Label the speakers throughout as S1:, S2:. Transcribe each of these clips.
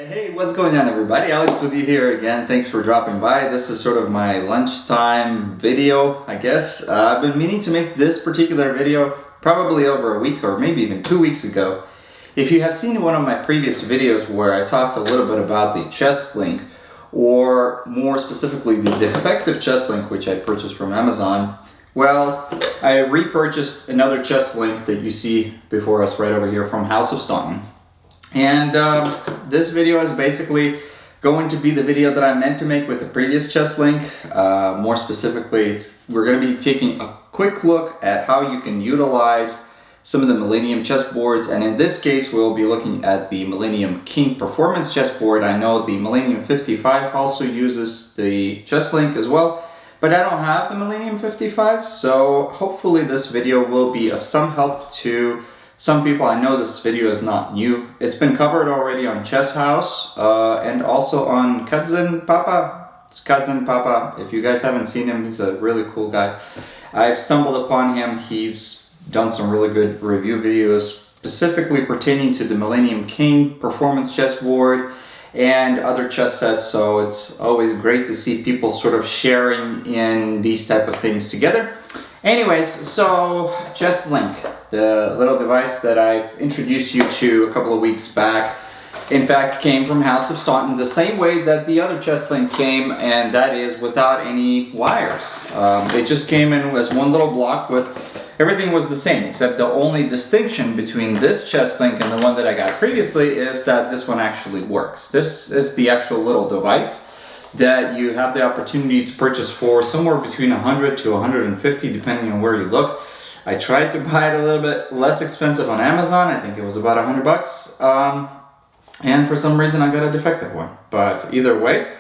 S1: Hey, what's going on everybody? Alex with you here again. Thanks for dropping by. This is sort of my lunchtime video, I guess. I've been meaning to make this particular video probably over a week or maybe even 2 weeks ago. If you have seen one of my previous videos where I talked a little bit about the ChessLink, or more specifically the defective ChessLink which I purchased from Amazon, well, I repurchased another ChessLink that you see before us right over here from House of Staunton. And this video is basically going to be the video that I meant to make with the previous ChessLink. More specifically, we're going to be taking a quick look at how you can utilize some of the Millennium chessboards, and in this case we'll be looking at the Millennium King Performance Chessboard. I know the Millennium 55 also uses the ChessLink as well, but I don't have the Millennium 55, so hopefully this video will be of some help to some people. I know this video is not new. It's been covered already on Chess House and also on Cousin Papa. It's Cousin Papa. If you guys haven't seen him, he's a really cool guy. I've stumbled upon him. He's done some really good review videos specifically pertaining to the Millennium King Performance Chessboard and other chess sets, so it's always great to see people sort of sharing in these type of things together. Anyways, so ChessLink, the little device that I've introduced you to a couple of weeks back, in fact came from House of Staunton the same way that the other ChessLink came, and that is without any wires. It just came in as one little block with everything was the same, except the only distinction between this ChessLink and the one that I got previously is that this one actually works. This is the actual little device that you have the opportunity to purchase for somewhere between 100 to 150 depending on where you look. I tried to buy it a little bit less expensive on Amazon. I think it was about 100 bucks. And for some reason I got a defective one. But either way,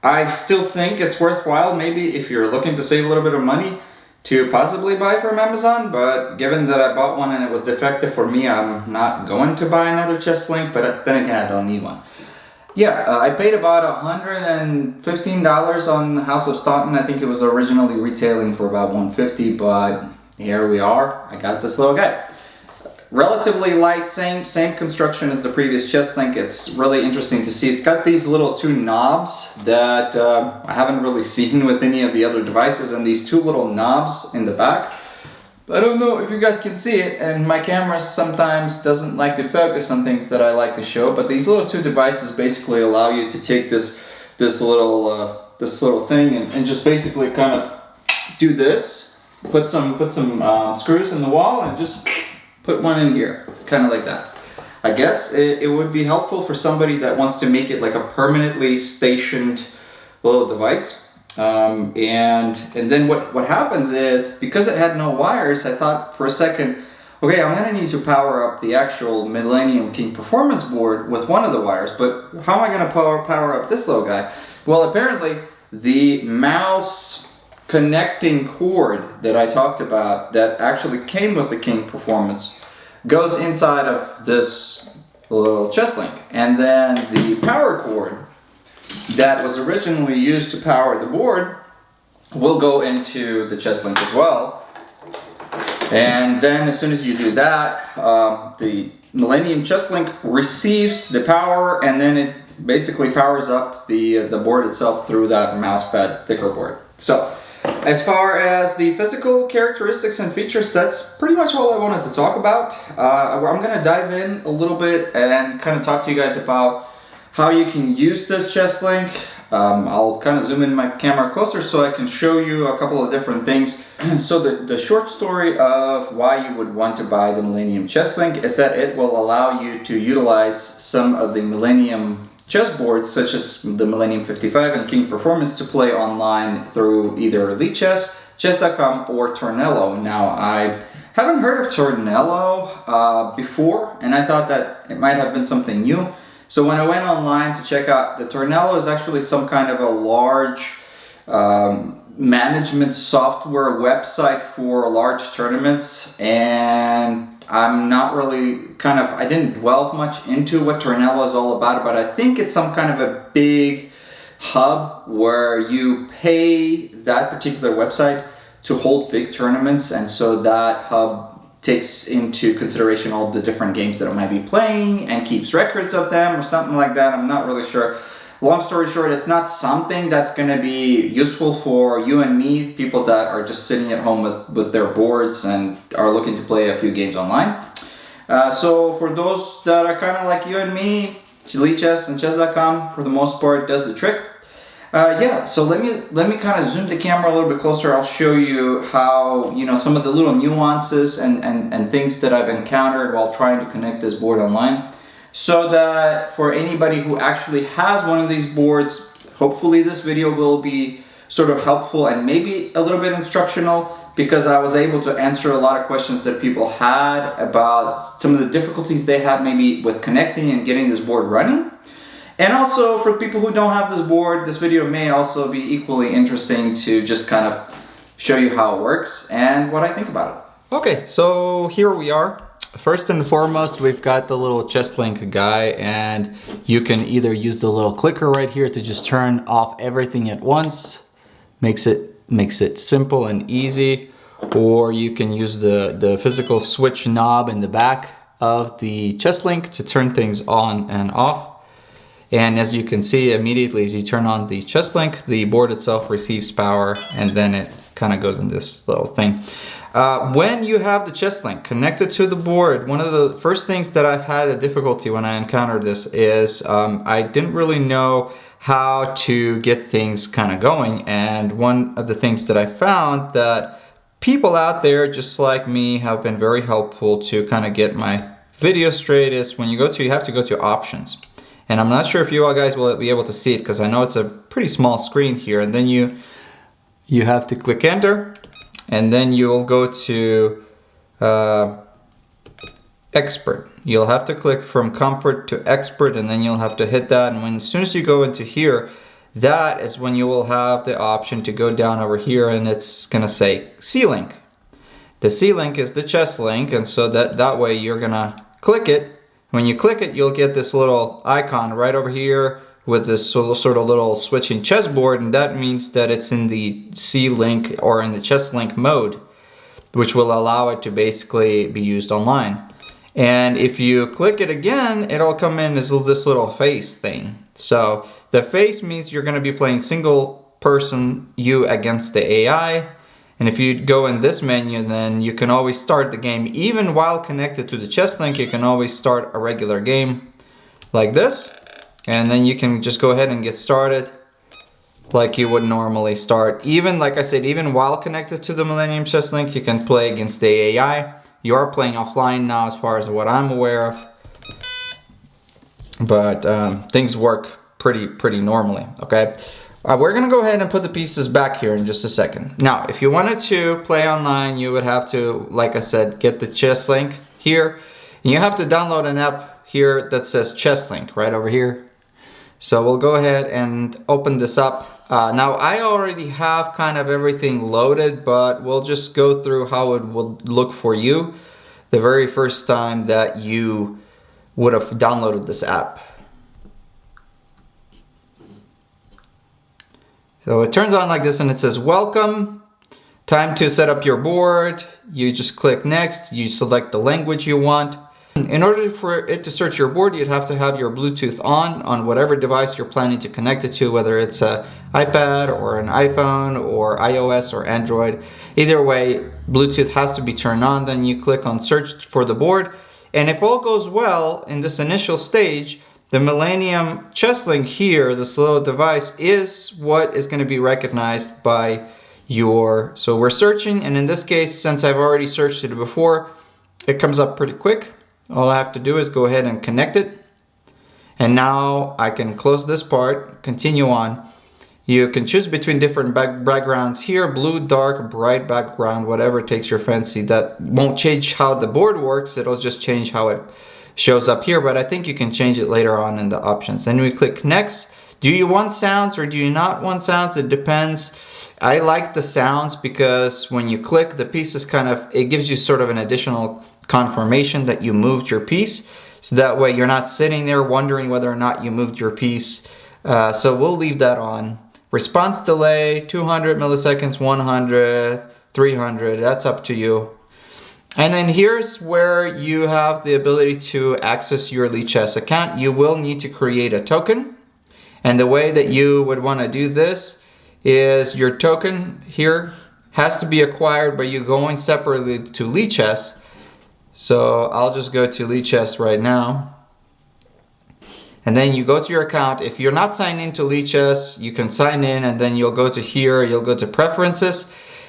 S1: I still think it's worthwhile maybe if you're looking to save a little bit of money to possibly buy from Amazon, but given that I bought one and it was defective for me, I'm not going to buy another ChessLink, but then again I don't need one. Yeah, I paid about $115 on House of Staunton. I think it was originally retailing for about $150, but here we are. I got this little guy. Relatively light, same construction as the previous ChessLink. It's really interesting to see. It's got these little two knobs that I haven't really seen with any of the other devices, and these two little knobs in the back. I don't know if you guys can see it, and my camera sometimes doesn't like to focus on things that I like to show, but these little two devices basically allow you to take this little thing and just basically kind of do this, put some screws in the wall and just put one in here, kind of like that. I guess it would be helpful for somebody that wants to make it like a permanently stationed little device. And then what happens is, because it had no wires, I thought for a second, okay, I'm going to need to power up the actual Millennium King Performance Board with one of the wires, but how am I going to power up this little guy? Well, apparently the mouse connecting cord that I talked about that actually came with the King Performance goes inside of this little ChessLink, and then the power cord that was originally used to power the board will go into the ChessLink as well. And then as soon as you do that, the Millennium ChessLink receives the power, and then it basically powers up the board itself through that mousepad thicker board. So as far as the physical characteristics and features, that's pretty much all I wanted to talk about. I'm going to dive in a little bit and kind of talk to you guys about how you can use this ChessLink. I'll kind of zoom in my camera closer so I can show you a couple of different things. So the short story of why you would want to buy the Millennium ChessLink is that it will allow you to utilize some of the Millennium chessboards, such as the Millennium 55 and King Performance, to play online through either Lichess, chess.com, or Tornello. Now, I haven't heard of Tornello before, and I thought that it might have been something new. So when I went online to check out, the Tornello is actually some kind of a large management software website for large tournaments, and I'm not really I didn't delve much into what Tornello is all about, but I think it's some kind of a big hub where you pay that particular website to hold big tournaments, and so that hub takes into consideration all the different games that I might be playing and keeps records of them or something like that. I'm not really sure. Long story short, it's not something that's going to be useful for you and me, people that are just sitting at home with their boards and are looking to play a few games online. So for those that are kind of like you and me, Lichess and chess.com for the most part does the trick. Yeah, so let me kind of zoom the camera a little bit closer. I'll show you how, you know, some of the little nuances and things that I've encountered while trying to connect this board online, so that for anybody who actually has one of these boards, hopefully this video will be sort of helpful and maybe a little bit instructional, because I was able to answer a lot of questions that people had about some of the difficulties they had maybe with connecting and getting this board running. And also for people who don't have this board, this video may also be equally interesting to just kind of show you how it works and what I think about it. Okay, so here we are. First and foremost, we've got the little ChessLink guy, and you can either use the little clicker right here to just turn off everything at once. Makes it simple and easy, or you can use the physical switch knob in the back of the ChessLink to turn things on and off. And as you can see, immediately as you turn on the ChessLink, the board itself receives power, and then it kind of goes in this little thing. When you have the ChessLink connected to the board, one of the first things that I've had a difficulty when I encountered this is I didn't really know how to get things kind of going. And one of the things that I found that people out there just like me have been very helpful to kind of get my video straight is when you have to go to options. And I'm not sure if you all guys will be able to see it, because I know it's a pretty small screen here. And then you have to click enter, and then you'll go to expert. You'll have to click from comfort to expert, and then you'll have to hit that. And as soon as you go into here, that is when you will have the option to go down over here, and it's gonna say C-Link. The C-Link is the ChessLink, and so that way you're gonna click it. When you click it, you'll get this little icon right over here with this sort of little switching chessboard, and that means that it's in the C-Link or in the ChessLink mode, which will allow it to basically be used online. And if you click it again, it'll come in as this little face thing. So the face means you're going to be playing single person, you against the AI. And if you go in this menu, then you can always start the game. Even while connected to the ChessLink, you can always start a regular game like this. And then you can just go ahead and get started like you would normally start. Even, like I said, even while connected to the Millennium ChessLink, you can play against the AI. You are playing offline now as far as what I'm aware of. But things work pretty normally, okay? We're gonna go ahead and put the pieces back here in just a second. Now, if you wanted to play online, you would have to, like I said, get the ChessLink here. And you have to download an app here that says ChessLink right over here. So we'll go ahead and open this up. Now, I already have kind of everything loaded, but we'll just go through how it will look for you the very first time that you would have downloaded this app. So it turns on like this, and it says, welcome, time to set up your board. You just click next, you select the language you want. In order for it to search your board, you'd have to have your Bluetooth on whatever device you're planning to connect it to, whether it's an iPad or an iPhone or iOS or Android. Either way, Bluetooth has to be turned on. Then you click on search for the board. And if all goes well in this initial stage, the Millennium ChessLink here, this little device, is what is going to be recognized by your... So we're searching, and in this case, since I've already searched it before, it comes up pretty quick. All I have to do is go ahead and connect it. And now I can close this part, continue on. You can choose between different backgrounds here, blue, dark, bright background, whatever takes your fancy. That won't change how the board works, it'll just change how it shows up here, but I think you can change it later on in the options. Then we click next. Do you want sounds or do you not want sounds? It depends. I like the sounds because when you click, the piece is kind of, it gives you sort of an additional confirmation that you moved your piece. So that way you're not sitting there wondering whether or not you moved your piece. So we'll leave that on. Response delay, 200 milliseconds, 100, 300, that's up to you.
S2: And then here's where you have the ability to access your Lichess account. You will need to create a token. And the way that you would want to do this is your token here has to be acquired by you going separately to Lichess. So I'll just go to Lichess right now. And then you go to your account. If you're not signed into Lichess, you can sign in, and then you'll go to here, you'll go to preferences.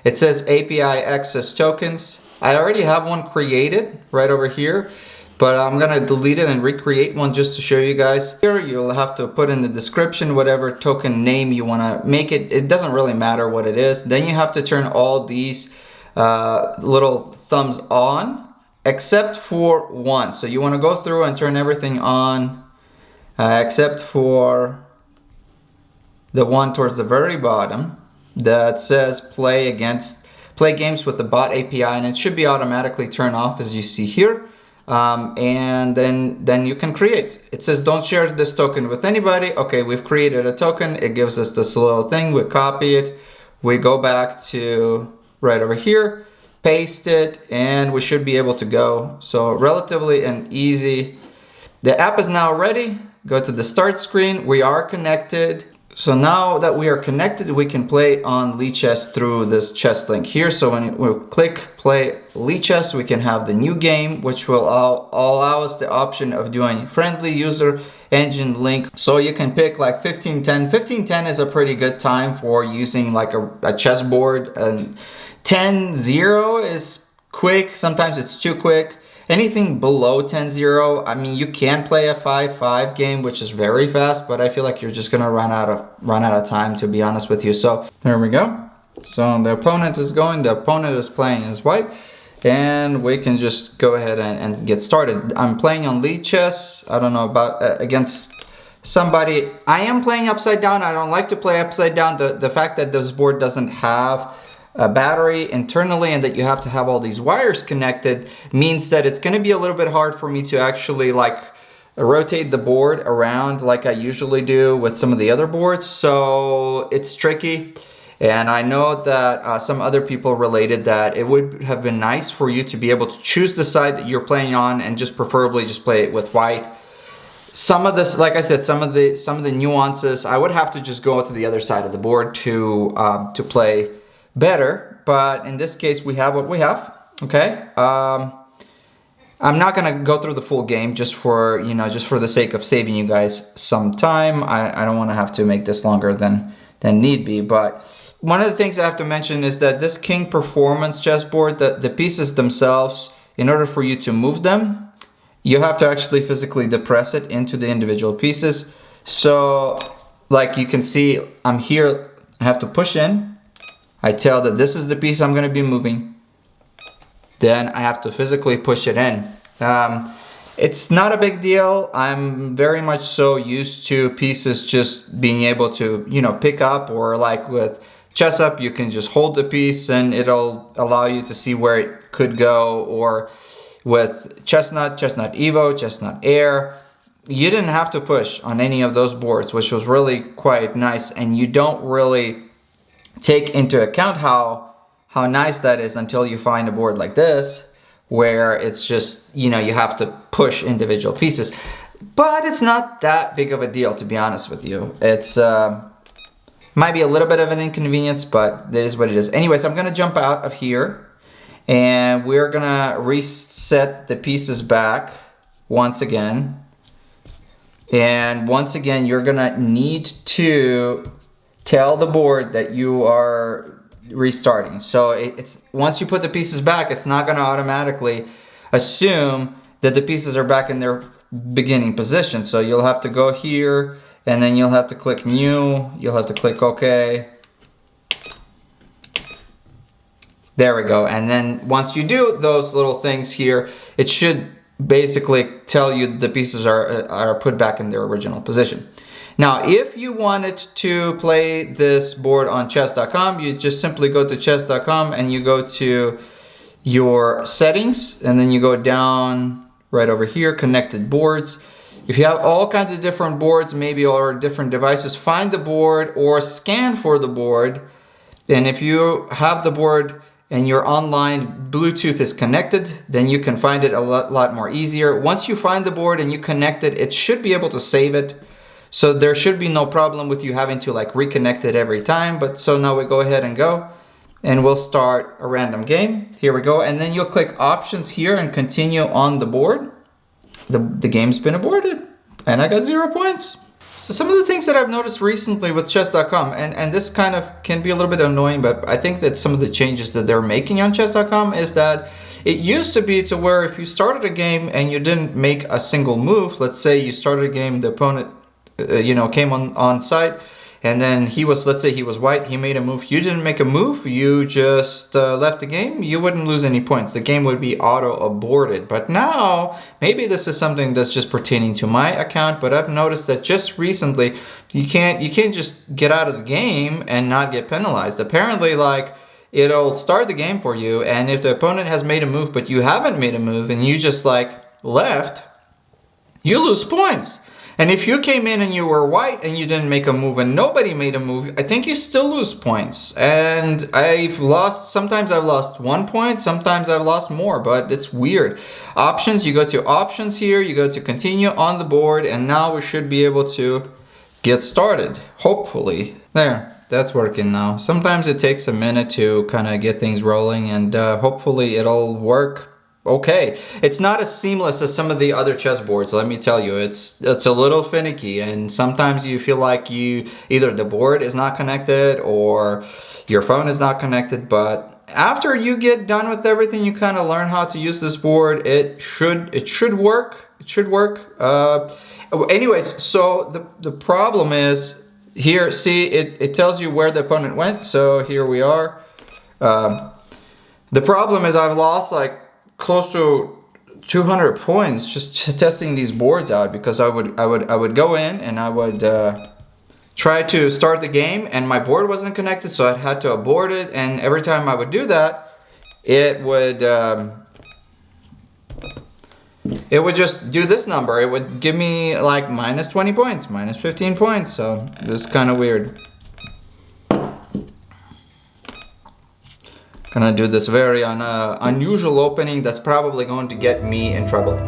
S2: It says API access tokens. I already have one created right over here, but I'm gonna delete it and recreate one just to show you guys. Here you'll have to put in the description whatever token name you wanna make it. It doesn't really matter what it is. Then you have to turn all these little thumbs on, except for one. So you wanna go through and turn everything on, except for the one towards the very bottom that says play games with the bot API, and it should be automatically turned off as you see here. And then you can create. It says don't share this token with anybody. Okay, we've created a token. It gives us this little thing. We copy it. We go back to right over here, paste it, and we should be able to go. So relatively and easy. The app is now ready. Go to the start screen. We are connected. So now that we are connected, we can play on Lichess through this ChessLink here. So when we click play Lichess, we can have the new game, which will allow us the option of doing friendly user engine link. So you can pick like 1510. 1510 is a pretty good time for using like a chessboard, and 10-0 is quick. Sometimes it's too quick. Anything below 10-0, I mean, you can play a 5-5 game, which is very fast, but I feel like you're just gonna run out of time, to be honest with you. So there we go. So the opponent is going, the opponent is playing as white, and we can just go ahead and get started. I'm playing on Lichess. I don't know about against somebody. I am playing upside down. I don't like to play upside down. The fact that this board doesn't have a battery internally and that you have to have all these wires connected means that it's going to be a little bit hard for me to actually like rotate the board around like I usually do with some of the other boards. So it's tricky, and I know that some other people related that it would have been nice for you to be able to choose the side that you're playing on and just preferably just play it with white. Some of this, like I said, some of the nuances, I would have to just go to the other side of the board to play better, but in this case we have what we have. Okay, I'm not gonna go through the full game just for the sake of saving you guys some time. I don't want to have to make this longer than need be, but one of the things I have to mention is that this King Performance chessboard, the pieces themselves, in order for you to move them, you have to actually physically depress it into the individual pieces. So like you can see, I'm here, I have to push in. I tell that this is the piece I'm going to be moving. Then I have to physically push it in. It's not a big deal. I'm very much so used to pieces just being able to, pick up, or like with Chess Up, you can just hold the piece and it'll allow you to see where it could go. Or with Chestnut, Chestnut Evo, Chestnut Air, you didn't have to push on any of those boards, which was really quite nice. And you don't really take into account how nice that is until you find a board like this, where it's just, you have to push individual pieces. But it's not that big of a deal, to be honest with you. It's might be a little bit of an inconvenience, but it is what it is. Anyways, I'm gonna jump out of here, and we're gonna reset the pieces back once again. And once again, you're gonna need to tell the board that you are restarting. So it's once you put the pieces back, it's not going to automatically assume that the pieces are back in their beginning position. So you'll have to go here, and then you'll have to click new, you'll have to click OK. There we go. And then once you do those little things here, it should basically tell you that the pieces are put back in their original position. Now, if you wanted to play this board on chess.com, you just simply go to chess.com and you go to your settings, and then you go down right over here, connected boards. If you have all kinds of different boards, maybe, or different devices, find the board or scan for the board. And if you have the board and your online Bluetooth is connected, then you can find it a lot more easier. Once you find the board and you connect it, it should be able to save it. So there should be no problem with you having to like reconnect it every time. But so now we go ahead and go, and we'll start a random game. Here we go. And then you'll click options here and continue on the board. The game's been aborted and I got 0 points. So some of the things that I've noticed recently with chess.com, and this kind of can be a little bit annoying, but I think that some of the changes that they're making on chess.com is that it used to be to where if you started a game and you didn't make a single move, let's say you started a game, the opponent came on site, and then he was, let's say he was white, he made a move, you didn't make a move, you just left the game, you wouldn't lose any points. The game would be auto-aborted. But now, maybe this is something that's just pertaining to my account, but I've noticed that just recently, you can't just get out of the game and not get penalized. Apparently, like, it'll start the game for you, and if the opponent has made a move, but you haven't made a move, and you just, like, left, you lose points. And if you came in and you were white and you didn't make a move and nobody made a move, I think you still lose points. And sometimes I've lost 1 point, sometimes I've lost more, but it's weird. Options, you go to options here, you go to continue on the board, and now we should be able to get started, hopefully. There, that's working now. Sometimes it takes a minute to kind of get things rolling, and hopefully it'll work. Okay, it's not as seamless as some of the other chess boards, let me tell you. It's a little finicky, and sometimes you feel like either the board is not connected or your phone is not connected, but after you get done with everything, you kind of learn how to use this board. It should work. It should work. Anyways, so the problem is here, see, it tells you where the opponent went, so here we are. The problem is I've lost like close to 200 points just testing these boards out, because I would go in and I would try to start the game and my board wasn't connected, so I had to abort it, and every time I would do that, it would just do this number. It would give me like minus 20 points, minus 15 points, so this is kind of weird. Gonna do this very unusual opening that's probably going to get me in trouble.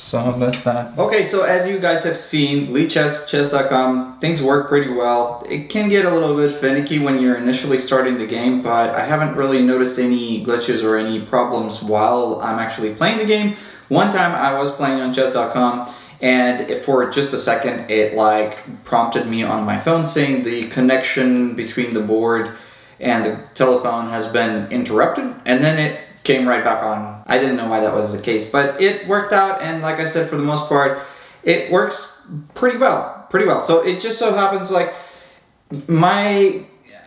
S2: So let that.
S1: Okay, so as you guys have seen, Lichess, chess.com, things work pretty well. It can get a little bit finicky when you're initially starting the game, but I haven't really noticed any glitches or any problems while I'm actually playing the game. One time I was playing on chess.com, and for just a second it like prompted me on my phone saying the connection between the board and the telephone has been interrupted, and then it came right back on. I didn't know why that was the case, but it worked out, and like I said, for the most part it works pretty well. So it just so happens like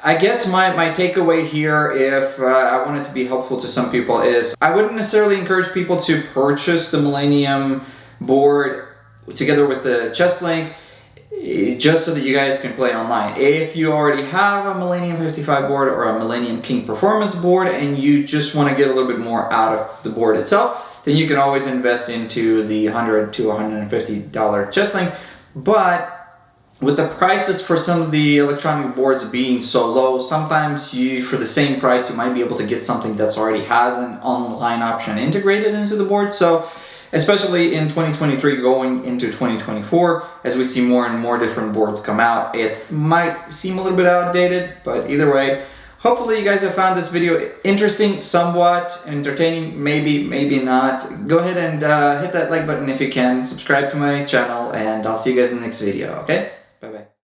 S1: I guess my takeaway here, if I want it to be helpful to some people, is I wouldn't necessarily encourage people to purchase the Millennium board together with the ChessLink just so that you guys can play online. If you already have a Millennium 55 board or a Millennium King Performance Board and you just want to get a little bit more out of the board itself, then you can always invest into the $100 to $150 ChessLink. But with the prices for some of the electronic boards being so low, sometimes for the same price you might be able to get something that's already has an online option integrated into the board. So especially in 2023 going into 2024, as we see more and more different boards come out, it might seem a little bit outdated, but either way, hopefully you guys have found this video interesting, somewhat entertaining, maybe not. Go ahead and hit that like button if you can, subscribe to my channel, and I'll see you guys in the next video, okay?